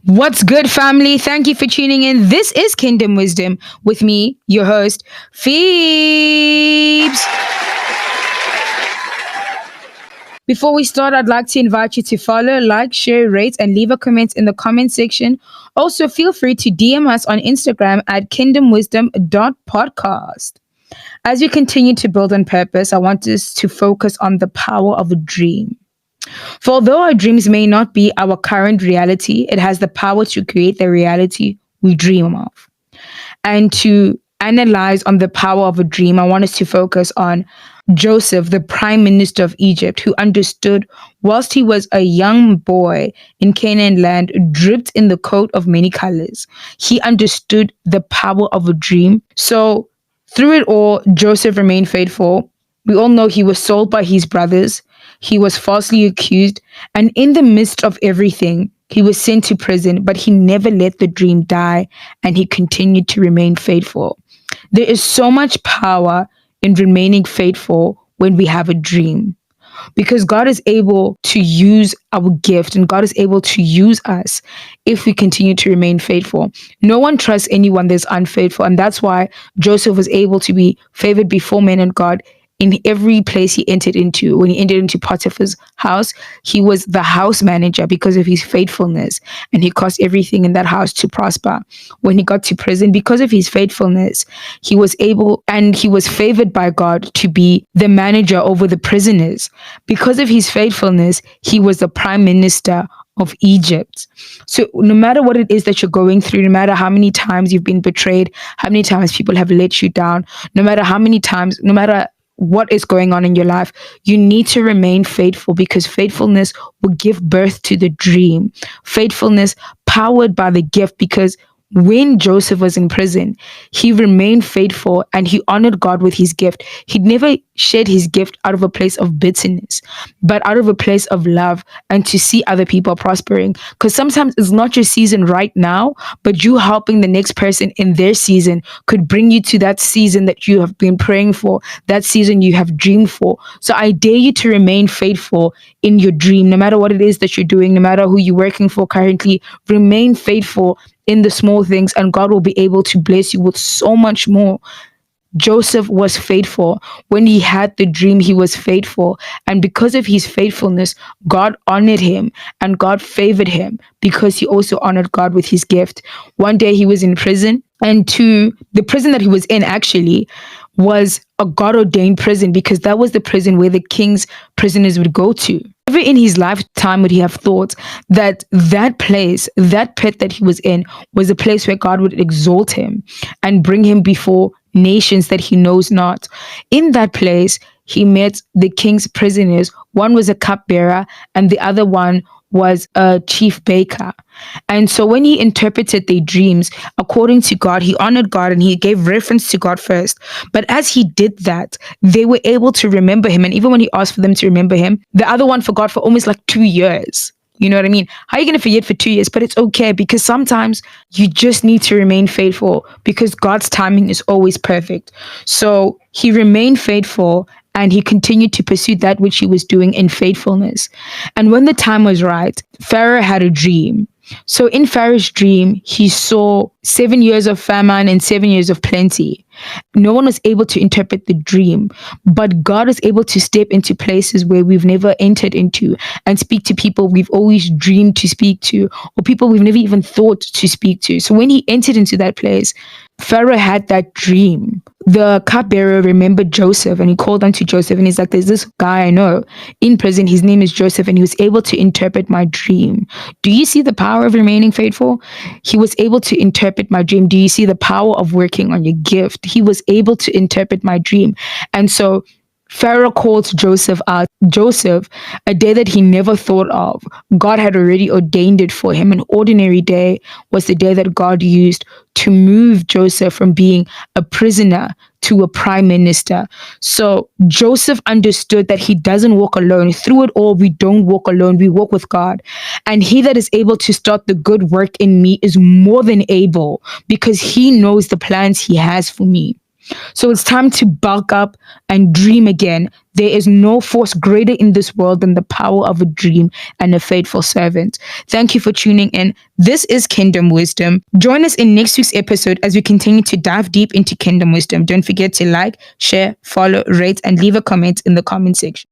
What's good, family? Thank you for tuning in. This is Kingdom Wisdom with me, your host, Phoebes. Before we start, I'd like to invite you to follow, like, share, rate, and leave a comment in the comment section. Also, feel free to DM us on Instagram at KingdomWisdom.Podcast. As we continue to build on purpose, I want us to focus on the power of a dream. For although our dreams may not be our current reality, it has the power to create the reality we dream of. And to analyze on the power of a dream, I want us to focus on Joseph, the prime minister of Egypt, who understood whilst he was a young boy in Canaan land, dripped in the coat of many colors. He understood the power of a dream. So through it all, Joseph remained faithful. We all know he was sold by his brothers. He was falsely accused. And in the midst of everything, he was sent to prison, but he never let the dream die and he continued to remain faithful. There is so much power in remaining faithful when we have a dream, because God is able to use our gift and God is able to use us if we continue to remain faithful. No one trusts anyone that's unfaithful. And that's why Joseph was able to be favored before men and God in every place he entered into. When he entered into Potiphar's house, he was the house manager because of his faithfulness, and he caused everything in that house to prosper. When he got to prison, because of his faithfulness, he was able and he was favored by God to be the manager over the prisoners. Because of his faithfulness, he was the prime minister of Egypt. So no matter what it is that you're going through, no matter how many times you've been betrayed, how many times people have let you down, no matter how many times, no matter what is going on in your life, you need to remain faithful, because faithfulness will give birth to the dream. Faithfulness powered by the gift, because when Joseph was in prison, he remained faithful and he honored God with his gift. He never shared his gift out of a place of bitterness, but out of a place of love and to see other people prospering. Because sometimes it's not your season right now, but you helping the next person in their season could bring you to that season that you have been praying for, that season you have dreamed for. So I dare you to remain faithful in your dream, no matter what it is that you're doing, no matter who you're working for currently. Remain faithful in the small things, and God will be able to bless you with so much more. Joseph was faithful. When he had the dream, he was faithful. And because of his faithfulness, God honored him and God favored him, because he also honored God with his gift. One day he was in prison, and to the prison that he was in actually was a God-ordained prison, because that was the prison where the king's prisoners would go to. Never in his lifetime would he have thought that that place, that pit that he was in, was a place where God would exalt him and bring him before nations that he knows not. In that place, he met the king's prisoners. One was a cupbearer and the other one was a chief baker. And so when he interpreted their dreams according to God, he honored God and he gave reference to God first. But as he did that, they were able to remember him. And even when he asked for them to remember him, the other one forgot for almost like 2 years. You know what I mean? How are you going to forget for 2 years? But it's okay, because sometimes you just need to remain faithful, because God's timing is always perfect. So he remained faithful and he continued to pursue that which he was doing in faithfulness. And when the time was right, Pharaoh had a dream. So in Pharaoh's dream, he saw 7 years of famine and 7 years of plenty. No one was able to interpret the dream, but God is able to step into places where we've never entered into and speak to people we've always dreamed to speak to, or people we've never even thought to speak to. So when he entered into that place, Pharaoh had that dream. The cupbearer remembered Joseph and he called unto Joseph and he's like, there's this guy I know in prison. His name is Joseph and he was able to interpret my dream. Do you see the power of remaining faithful? He was able to interpret my dream. Do you see the power of working on your gift? He was able to interpret my dream. And so Pharaoh called Joseph out. Joseph, a day that he never thought of, God had already ordained it for him. An ordinary day was the day that God used to move Joseph from being a prisoner to a prime minister. So Joseph understood that he doesn't walk alone. Through it all, we don't walk alone. We walk with God. And he that is able to start the good work in me is more than able, because he knows the plans he has for me. So it's time to bulk up and dream again. There is no force greater in this world than the power of a dream and a faithful servant. Thank you for tuning in. This is Kingdom Wisdom. Join us in next week's episode as we continue to dive deep into Kingdom Wisdom. Don't forget to like, share, follow, rate, and leave a comment in the comment section.